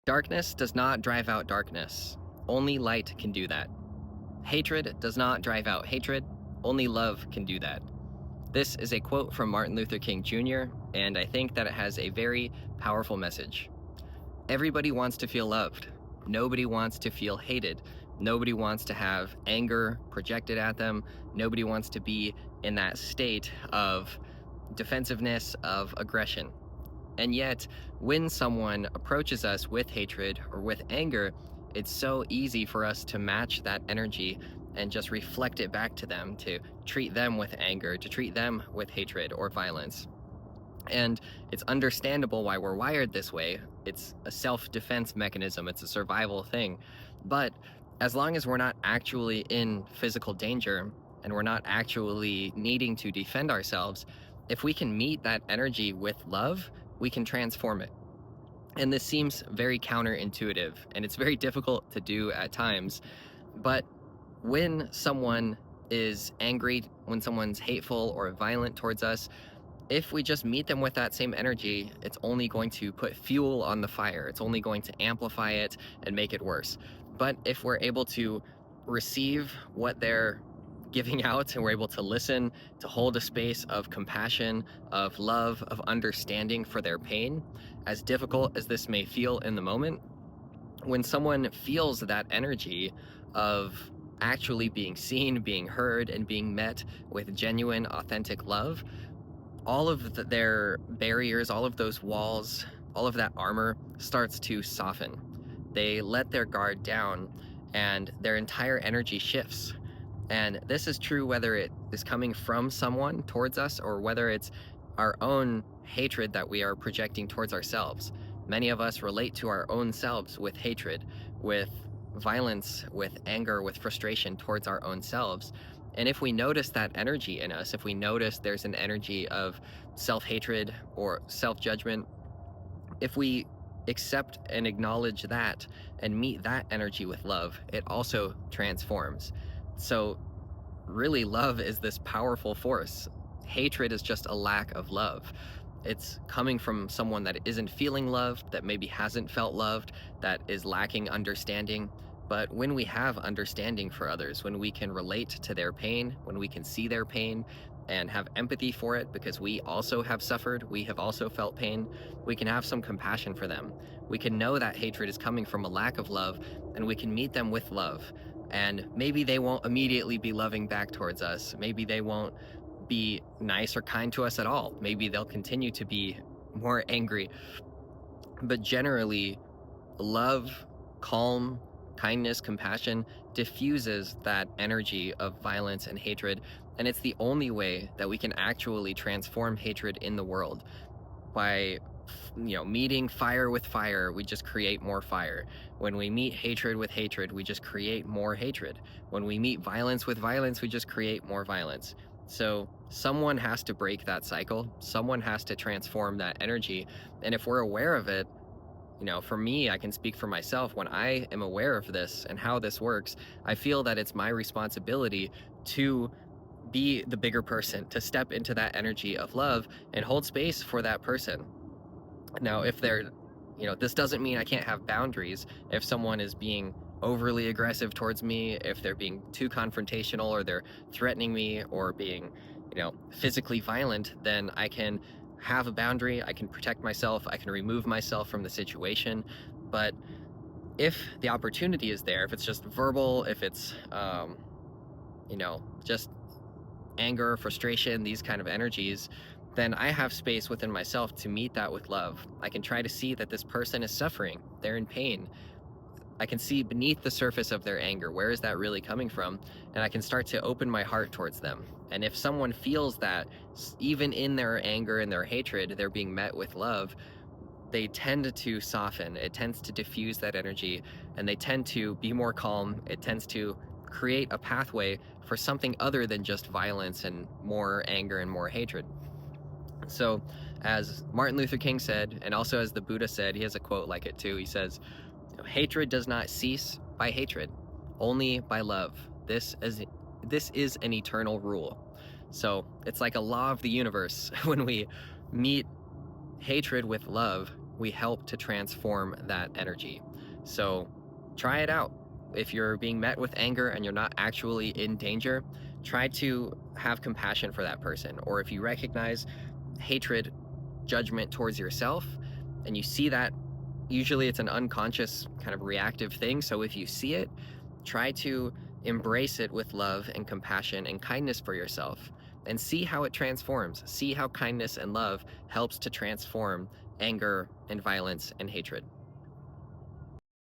Darkness does not drive out darkness. Only light can do that. Hatred does not drive out hatred. Only love can do that. This is a quote from Martin Luther King Jr., and I think that it has a very powerful message. Everybody wants to feel loved. Nobody wants to feel hated. Nobody wants to have anger projected at them. Nobody wants to be in that state of defensiveness, of aggression. And yet, when someone approaches us with hatred or with anger, it's so easy for us to match that energy and just reflect it back to them, to treat them with anger, to treat them with hatred or violence. And it's understandable why we're wired this way. It's a self-defense mechanism, it's a survival thing. But as long as we're not actually in physical danger and we're not actually needing to defend ourselves, if we can meet that energy with love, we can transform it. And this seems very counterintuitive, and it's very difficult to do at times. But when someone is angry, when someone's hateful or violent towards us, if we just meet them with that same energy, it's only going to put fuel on the fire. It's only going to amplify it and make it worse. But if we're able to receive what they're giving out and we're able to listen, to hold a space of compassion, of love, of understanding for their pain, as difficult as this may feel in the moment, when someone feels that energy of actually being seen, being heard, and being met with genuine, authentic love, all of their barriers, all of those walls, all of that armor starts to soften. They let their guard down and their entire energy shifts. And this is true whether it is coming from someone towards us or whether it's our own hatred that we are projecting towards ourselves. Many of us relate to our own selves with hatred, with violence, with anger, with frustration towards our own selves. And if we notice that energy in us, if we notice there's an energy of self-hatred or self-judgment, if we accept and acknowledge that and meet that energy with love, it also transforms. So really, love is this powerful force. Hatred is just a lack of love. It's coming from someone that isn't feeling loved, that maybe hasn't felt loved, that is lacking understanding. But when we have understanding for others, when we can relate to their pain, when we can see their pain and have empathy for it because we also have suffered, we have also felt pain, we can have some compassion for them. We can know that hatred is coming from a lack of love, and we can meet them with love. And maybe they won't immediately be loving back towards us. Maybe they won't be nice or kind to us at all. Maybe they'll continue to be more angry. But generally, love, calm, kindness, compassion diffuses that energy of violence and hatred, and it's the only way that we can actually transform hatred in the world. By meeting fire with fire, we just create more fire. When we meet hatred with hatred, we just create more hatred. When we meet violence with violence, we just create more violence. So someone has to break that cycle. Someone has to transform that energy. And if we're aware of it, for me, I can speak for myself. When I am aware of this and how this works, I feel that it's my responsibility to be the bigger person, to step into that energy of love and hold space for that person. Now, if this doesn't mean I can't have boundaries. If someone is being overly aggressive towards me, if they're being too confrontational or they're threatening me or being, physically violent, then I can have a boundary, I can protect myself, I can remove myself from the situation. But if the opportunity is there, if it's just verbal, if it's, just anger, frustration, these kind of energies, then I have space within myself to meet that with love. I can try to see that this person is suffering, they're in pain. I can see beneath the surface of their anger, where is that really coming from? And I can start to open my heart towards them. And if someone feels that, even in their anger and their hatred, they're being met with love, they tend to soften. It tends to diffuse that energy, and they tend to be more calm. It tends to create a pathway for something other than just violence and more anger and more hatred. So, as Martin Luther King said, and also as the Buddha said, he has a quote like it too. He says, "Hatred does not cease by hatred, only by love. This is an eternal rule." So it's like a law of the universe. When we meet hatred with love, we help to transform that energy. So try it out. If you're being met with anger and you're not actually in danger, try to have compassion for that person. Or if you recognize hatred, judgment towards yourself, and you see that, usually it's an unconscious kind of reactive thing. So if you see it, try to embrace it with love and compassion and kindness for yourself, and see how it transforms. See how kindness and love helps to transform anger and violence and hatred.